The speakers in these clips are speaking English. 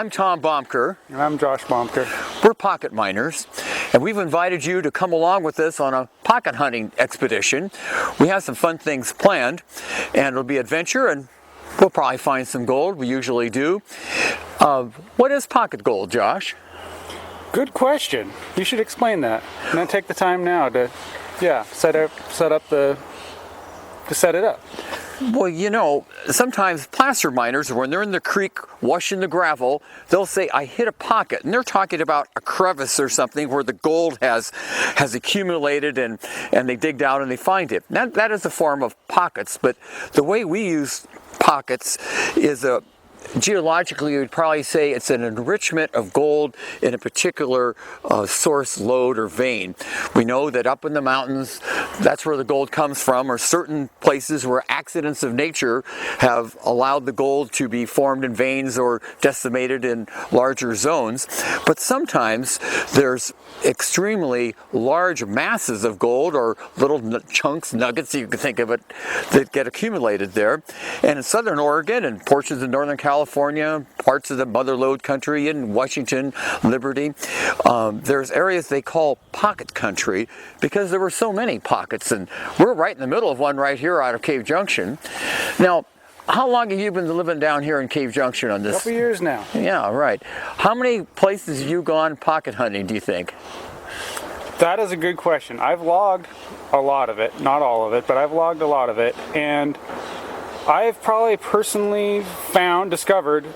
I'm Tom Bohmker. And I'm Josh Bohmker. We're pocket miners, and we've invited you to come along with us on a pocket hunting expedition. We have some fun things planned, and it'll be adventure, and we'll probably find some gold. We usually do. What is pocket gold, Josh? Good question. You should explain that. And then take the time now to, set it up. Well, you know, sometimes placer miners, when they're in the creek washing the gravel, they'll say, I hit a pocket. And they're talking about a crevice or something where the gold has accumulated, and they dig down and they find it. That is a form of pockets, but the way we use pockets is geologically, we'd probably say it's an enrichment of gold in a particular source lode or vein. We know that up in the mountains, that's where the gold comes from, or certain places where accidents of nature have allowed the gold to be formed in veins or decimated in larger zones. But sometimes there's extremely large masses of gold, or little chunks, nuggets, you can think of it, that get accumulated there. And in southern Oregon and portions of northern California, parts of the mother lode country in Washington, Liberty, there's areas they call pocket country because there were so many pockets, and we're right in the middle of one right here out of Cave Junction. Now, how long have you been living down here in Cave Junction on this? A couple years now. Yeah, right. How many places have you gone pocket hunting, do you think? That is a good question. I've logged a lot of it, not all of it, but I've logged a lot of it, and I've probably personally discovered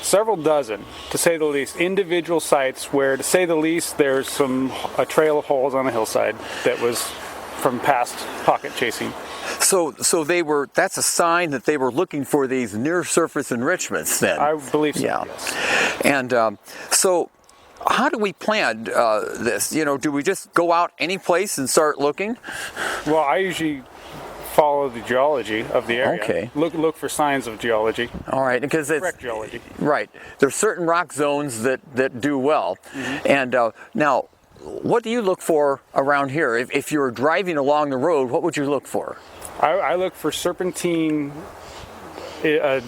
several dozen, to say the least, individual sites where, to say the least, there's a trail of holes on a hillside that was from past pocket chasing. So that's a sign that they were looking for these near surface enrichments then? I believe so, yeah. Yes. And so how do we plan this? You know, do we just go out any place and start looking? Well, I usually follow the geology of the area. Okay. Look for signs of geology. All right, because it's correct geology. Right. There's certain rock zones that do well. Mm-hmm. And now, what do you look for around here? If you're driving along the road, what would you look for? I look for serpentine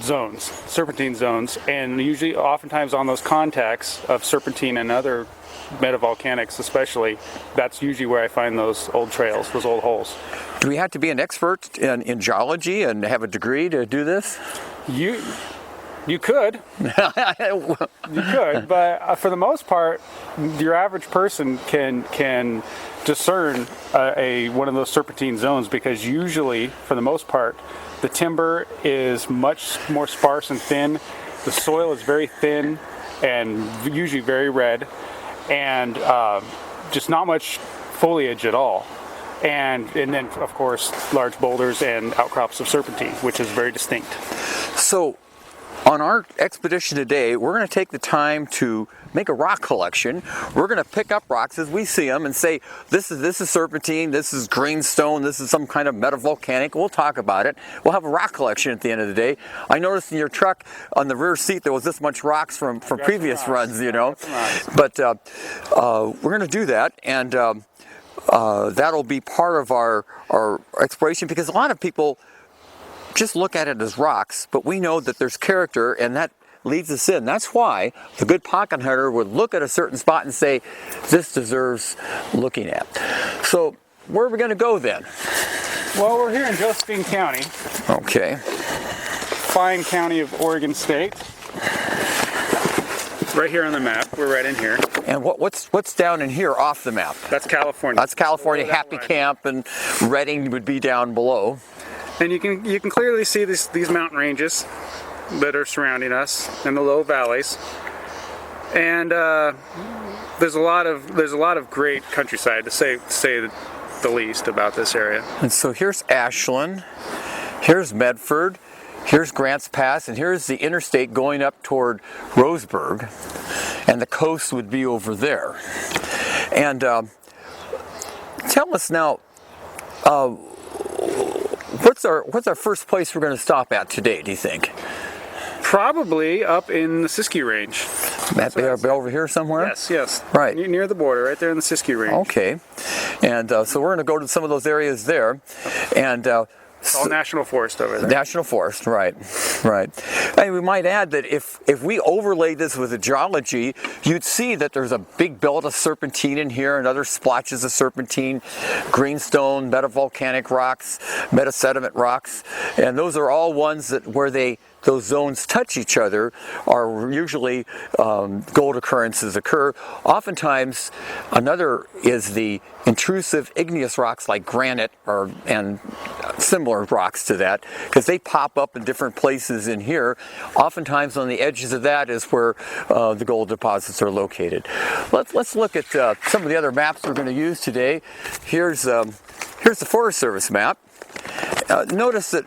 zones, and usually, oftentimes on those contacts of serpentine and other metavolcanics especially, that's usually where I find those old trails, those old holes. Do we have to be an expert in geology and have a degree to do this? You could. You could, but for the most part, your average person can discern one of those serpentine zones, because usually, for the most part, the timber is much more sparse and thin. The soil is very thin and usually very red, and just not much foliage at all. And then, of course, large boulders and outcrops of serpentine, which is very distinct. So, on our expedition today, we're going to take the time to make a rock collection. We're going to pick up rocks as we see them and say, this is serpentine, this is greenstone, this is some kind of metavolcanic. We'll talk about it. We'll have a rock collection at the end of the day. I noticed in your truck on the rear seat there was this much rocks from previous runs, you know. But we're going to do that, and that'll be part of our exploration, because a lot of people just look at it as rocks, but we know that there's character, and that leads us in. That's why the good pocket hunter would look at a certain spot and say, this deserves looking at. So where are we going to go then? Well, we're here in Josephine County. Okay. Fine county of Oregon State. Right here on the map. We're right in here. And what's down in here off the map? That's California. That's California. Happy Camp and Redding would be down below. And you can clearly see these mountain ranges that are surrounding us, and the low valleys. And there's a lot of great countryside, to say the least, about this area. And so here's Ashland, here's Medford, here's Grants Pass, and here's the interstate going up toward Roseburg, and the coast would be over there. And tell us now, what's our first place we're going to stop at today, do you think? Probably up in the Siskiyou Range. That be over here somewhere? Yes. Right. Near the border, right there in the Siskiyou Range. Okay. And so we're going to go to some of those areas there. And It's all national forest over there. National forest, right. And we might add that if we overlay this with the geology, you'd see that there's a big belt of serpentine in here and other splotches of serpentine, greenstone, metavolcanic rocks, metasediment rocks, and those are all ones that those zones touch each other are usually gold occurrences occur. Oftentimes, another is the intrusive igneous rocks like granite and similar rocks to that, because they pop up in different places in here. Oftentimes on the edges of that is where the gold deposits are located. Let's look at some of the other maps we're going to use today. Here's the Forest Service map. Notice that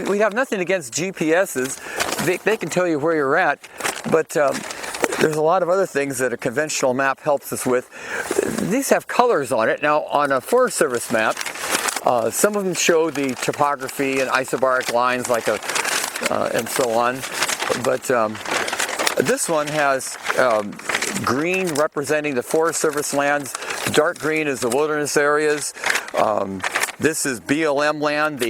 we have nothing against GPSs. They can tell you where you're at, but there's a lot of other things that a conventional map helps us with. These have colors on it. Now, on a Forest Service map, some of them show the topography and isobaric lines and so on, but this one has green representing the Forest Service lands. Dark green is the wilderness areas. This is BLM land,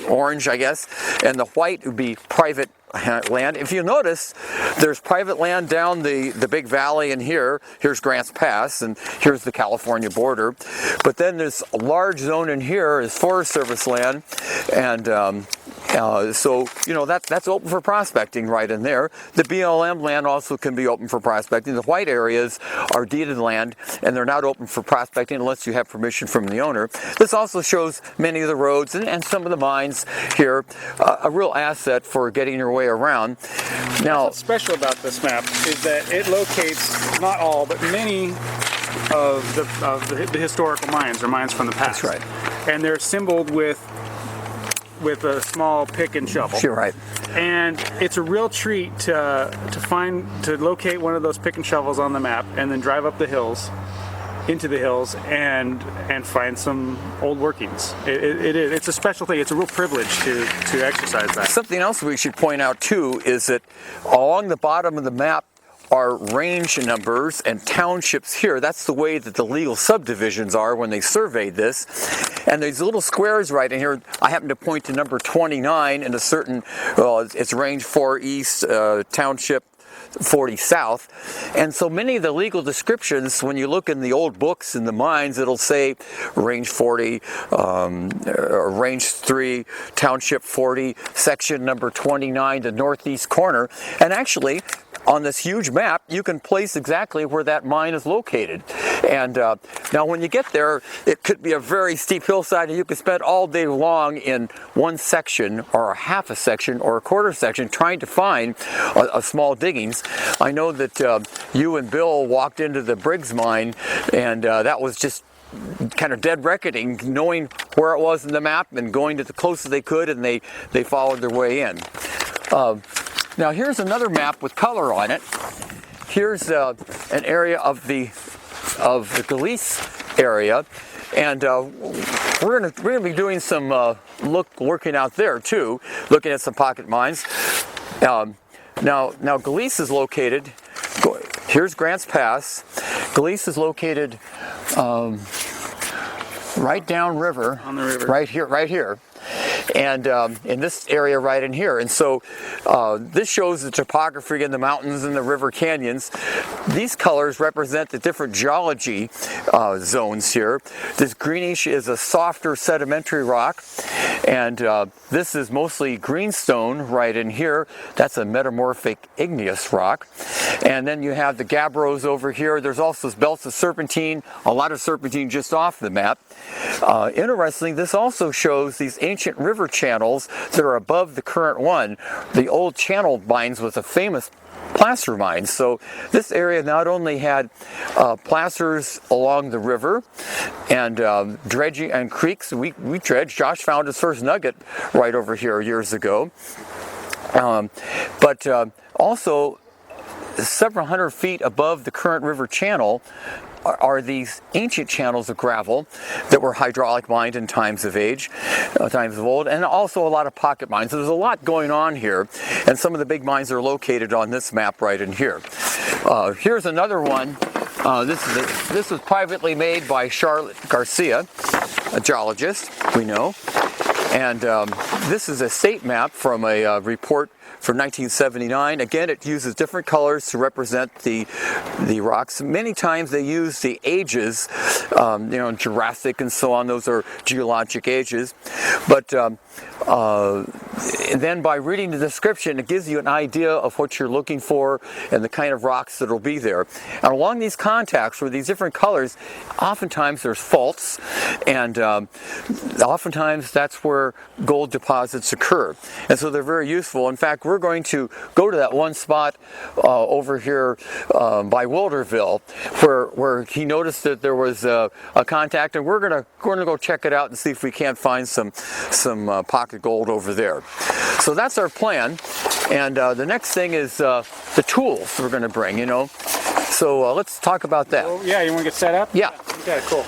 orange, I guess, and the white would be private land. If you notice, there's private land down the big valley in here. Here's Grants Pass, and here's the California border. But then this large zone in here is Forest Service land, and so that's open for prospecting right in there. The BLM land also can be open for prospecting. The white areas are deeded land, and they're not open for prospecting unless you have permission from the owner. This also shows many of the roads and some of the mines here, a real asset for getting your way around. Now, what's special about this map is that it locates not all, but many of the historical mines or mines from the past. That's right. And they're symboled with a small pick and shovel. You're right. And it's a real treat to locate one of those pick and shovels on the map and then drive up the hills, into the hills, and find some old workings. It's a special thing. It's a real privilege to exercise that. Something else we should point out too is that along the bottom of the map are range numbers and townships here. That's the way that the legal subdivisions are when they surveyed this. And these little squares right in here, I happen to point to number 29 in a certain, it's range 4 east, township 40 south. And so many of the legal descriptions, when you look in the old books in the mines, it'll say range 40, or range 3, township 40, section number 29, the northeast corner. And actually, on this huge map, you can place exactly where that mine is located. And now when you get there, it could be a very steep hillside, and you could spend all day long in one section or a half a section or a quarter section trying to find a small diggings. I know that you and Bill walked into the Briggs mine, and that was just kind of dead reckoning, knowing where it was in the map and going to the closest they could, and they followed their way in. Now here's another map with color on it. Here's an area of the Galice area, and we're gonna be doing some working out there too, looking at some pocket mines. Now Galice is located. Here's Grants Pass. Galice is located right downriver. On the river. Right here. And in this area right in here. And so this shows the topography in the mountains and the river canyons. These colors represent the different geology zones here. This greenish is a softer sedimentary rock, and this is mostly greenstone right in here. That's a metamorphic igneous rock. And then you have the gabbros over here. There's also belts of serpentine, a lot of serpentine just off the map. Interestingly, this also shows these ancient river channels that are above the current one. The old channel mines was a famous placer mine. So this area not only had placers along the river and dredging and creeks. We dredged. Josh found his first nugget right over here years ago. But also several hundred feet above the current river channel are these ancient channels of gravel that were hydraulic mined in times of old, and also a lot of pocket mines. So there's a lot going on here, and some of the big mines are located on this map right in here. Here's another one. This was privately made by Charlotte Garcia, a geologist, we know. And this is a state map from a report from 1979. Again, it uses different colors to represent the rocks. Many times they use the ages, Jurassic and so on. Those are geologic ages. But and then by reading the description, it gives you an idea of what you're looking for and the kind of rocks that will be there. And along these contacts with these different colors, oftentimes there's faults, and oftentimes that's where gold deposits occur. And so they're very useful. In fact, we're going to go to that one spot over here by Wilderville where he noticed that there was a contact, and we're gonna go check it out and see if we can't find some pocket gold over there. So that's our plan. And the next thing is the tools we're going to bring, So let's talk about that. Well, yeah, you want to get set up? Yeah. Yeah, cool.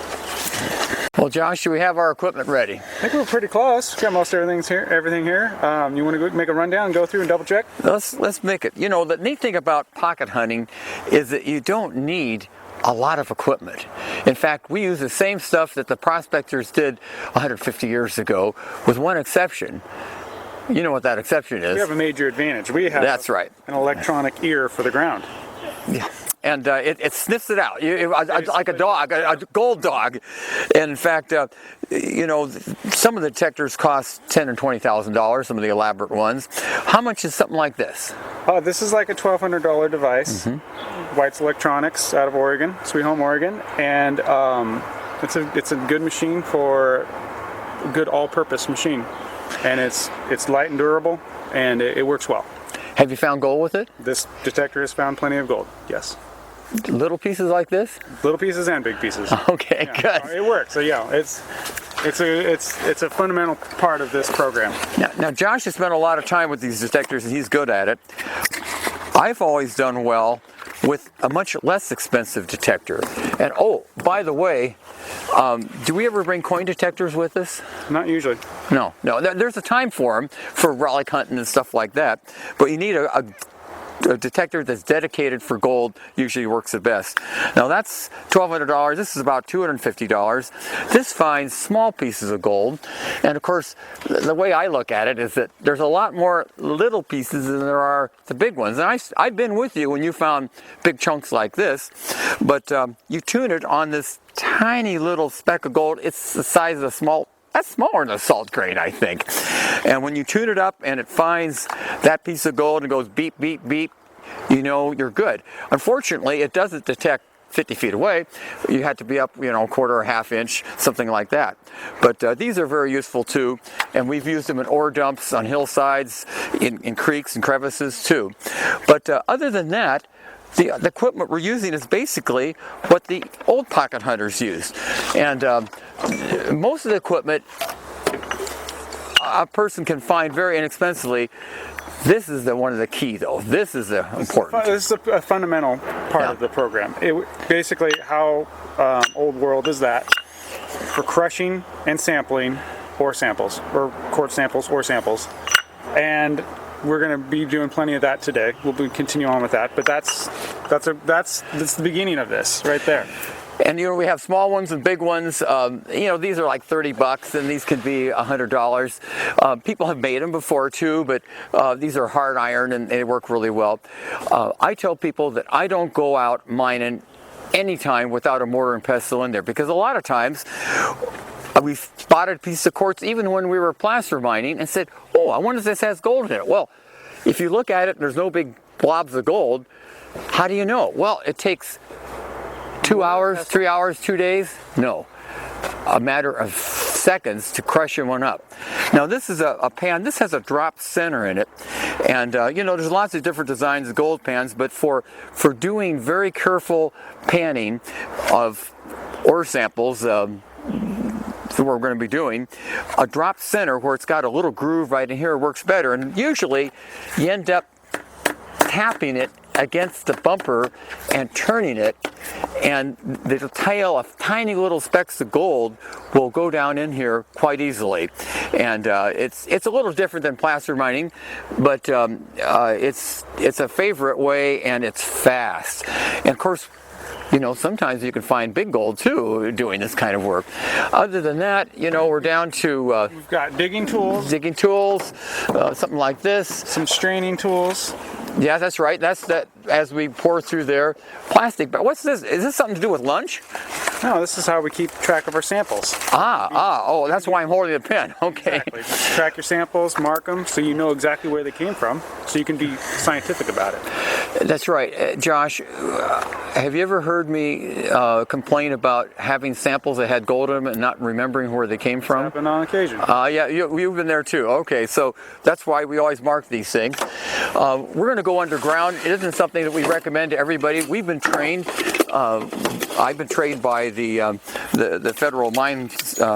Well, Josh, do we have our equipment ready? I think we're pretty close. Got most everything here. You want to go make a rundown and go through and double check? Let's make it. The neat thing about pocket hunting is that you don't need a lot of equipment. In fact, we use the same stuff that the prospectors did 150 years ago, with one exception. You know what that exception is? We have a major advantage. We have That's right. An electronic ear for the ground. Yeah. And it sniffs it out like a dog, a gold dog. And in fact, some of the detectors cost $10,000 and $20,000. Some of the elaborate ones. How much is something like this? This is like a $1,200 device. White's Electronics out of Oregon, Sweet Home, Oregon, and it's a good machine for a good all-purpose machine, and it's light and durable, and it works well. Have you found gold with it? This detector has found plenty of gold. Yes. Little pieces like this? Little pieces and big pieces. Okay, yeah, good. It works. So yeah, it's a fundamental part of this program. Now Josh has spent a lot of time with these detectors, and he's good at it. I've always done well with a much less expensive detector. And oh, by the way, do we ever bring coin detectors with us? Not usually. No. There's a time for them, for relic hunting and stuff like that. But you need a detector that's dedicated for gold. Usually works the best. Now that's $1,200. This is about $250. This finds small pieces of gold, and of course the way I look at it is that there's a lot more little pieces than there are the big ones. And I've been with you when you found big chunks like this, but you tune it on this tiny little speck of gold. It's the size of that's smaller than a salt grain, I think. And when you tune it up and it finds that piece of gold and goes beep, beep, beep, you're good. Unfortunately, it doesn't detect 50 feet away. You had to be up, a quarter or half inch, something like that. But these are very useful too, and we've used them in ore dumps, on hillsides, in creeks and crevices too. But other than that, the equipment we're using is basically what the old pocket hunters used. And most of the equipment a person can find very inexpensively. This is one of the key, though. This is important. This is a fundamental part of the program. Basically, how Old World is that for crushing and sampling ore samples, or quartz samples, ore samples, and we're going to be doing plenty of that today. We'll continue on with that, but that's the beginning of this right there. And we have small ones and big ones. These are like $30, and these could be $100. People have made them before too, but these are hard iron and they work really well. I tell people that I don't go out mining anytime without a mortar and pestle in there, because a lot of times we've spotted a piece of quartz even when we were placer mining and said, "Oh, I wonder if this has gold in it." Well, if you look at it and there's no big blobs of gold, how do you know? Well, it takes 2 hours, 3 hours, 2 days? No. A matter of seconds to crush one up. Now this is a pan. This has a drop center in it, and there's lots of different designs of gold pans, but for doing very careful panning of ore samples, what we're going to be doing, a drop center where it's got a little groove right in here works better. And usually you end up tapping it against the bumper and turning it, and the tail of tiny little specks of gold will go down in here quite easily. And it's a little different than placer mining, but it's a favorite way, and it's fast. And of course, you know, sometimes you can find big gold too doing this kind of work. Other than that, you know, we're down to We've got digging tools, something like this. some straining tools. Yeah, that's right. That's that as we pour through there. Plastic, but what's this? Is this something to do with lunch? No, this is how we keep track of our samples. Oh, that's why I'm holding the pen. Okay. Exactly. Just track your samples, mark them, so you know exactly where they came from, so you can be scientific about it. That's right. Josh, have you ever heard me complain about having samples that had gold in them and not remembering where they came from? Happened on occasion. Yeah, you've been there too. Okay, so that's why we always mark these things. We're going to go underground. It isn't something that we recommend to everybody. We've been trained. I've been trained by the federal mine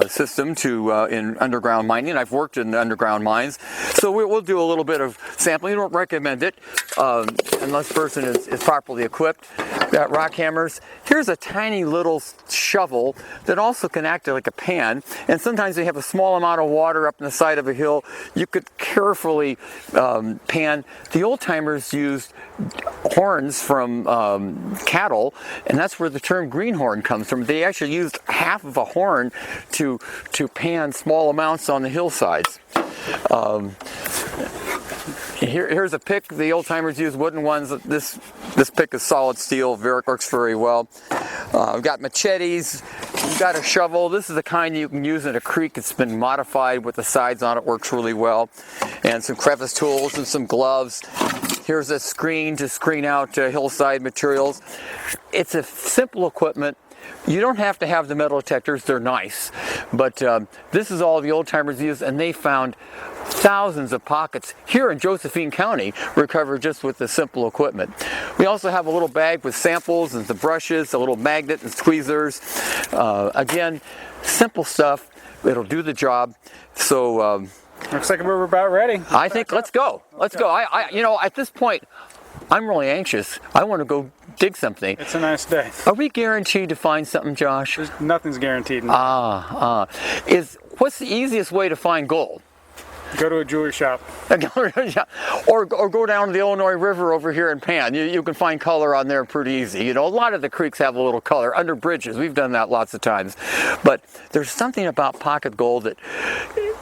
system in underground mining. I've worked in underground mines, so we'll do a little bit of sampling. We don't recommend it unless the person is properly equipped. Got rock hammers. Here's a tiny little shovel that also can act like a pan, and sometimes they have a small amount of water up in the side of a hill. You could carefully pan. The old timers used horns from cattle, and that's where the term greenhorn comes from. They actually used half of a horn to pan small amounts on the hillsides. Here's a pick. The old timers used wooden ones. This pick is solid steel. Works very well. We've got machetes. We've got a shovel. This is the kind you can use in a creek. It's been modified with the sides on it. Works really well. And some crevice tools and some gloves. Here's a screen to screen out hillside materials. It's a simple equipment. You don't have to have the metal detectors. They're nice. But this is all the old timers used, and they found thousands of pockets here in Josephine County recovered just with the simple equipment. We also have a little bag with samples and some brushes, a little magnet and squeezers. Again, simple stuff. It'll do the job. So looks like we're about ready. I think let's go. Let's go. You know, at this point, I'm really anxious. I want to go dig something. It's a nice day. Are we guaranteed to find something, Josh? Nothing's guaranteed. What's the easiest way to find gold? Go to a jewelry shop. or go down to the Illinois River over here in Pan. You can find color on there pretty easy. You know, a lot of the creeks have a little color. Under bridges, we've done that lots of times. But there's something about pocket gold that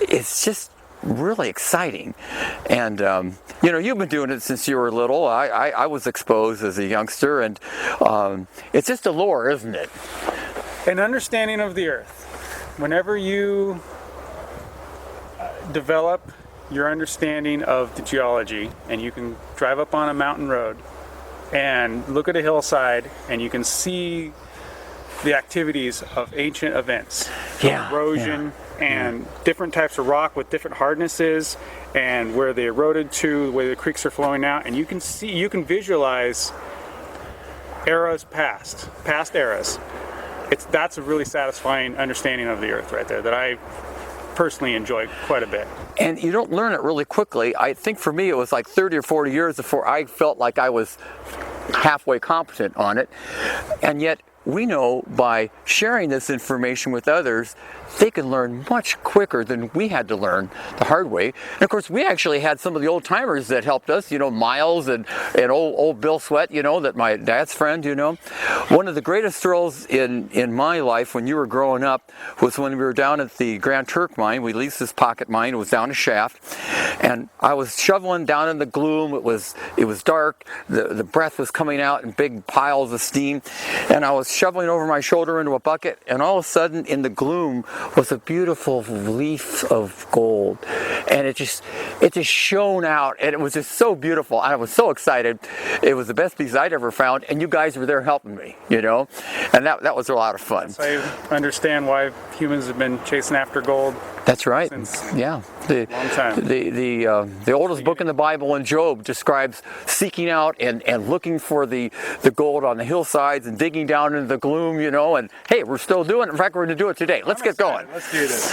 it's just really exciting. And you know, you've been doing it since you were little. I was exposed as a youngster, and it's just a lure, isn't it? An understanding of the earth. Whenever you develop your understanding of the geology, and you can drive up on a mountain road and look at a hillside, and you can see the activities of ancient events, erosion, and different types of rock with different hardnesses, and where they eroded to, the way the creeks are flowing out, and you can visualize eras past eras. That's a really satisfying understanding of the earth right there that I personally enjoy quite a bit. And you don't learn it really quickly. I think for me it was like 30 or 40 years before I felt like I was halfway competent on it. And yet we know by sharing this information with others, they can learn much quicker than we had to learn the hard way. And of course, we actually had some of the old timers that helped us, you know, Miles and old Bill Sweat, you know, that my dad's friend, you know. One of the greatest thrills in my life when you were growing up was when we were down at the Grand Turk mine. We leased this pocket mine. It was down a shaft. And I was shoveling down in the gloom. It was dark. The breath was coming out in big piles of steam. And I was shoveling over my shoulder into a bucket. And all of a sudden, in the gloom, was a beautiful leaf of gold, and it just shone out, and it was just so beautiful. I was so excited. It was the best piece I'd ever found, and you guys were there helping me, you know, and that was a lot of fun. I understand why humans have been chasing after gold. That's right. Since yeah. Long time. The oldest book in the Bible, in Job, describes seeking out and looking for the gold on the hillsides and digging down into the gloom, you know, and hey, we're still doing it. In fact, we're going to do it today. Let's get going. Let's do this.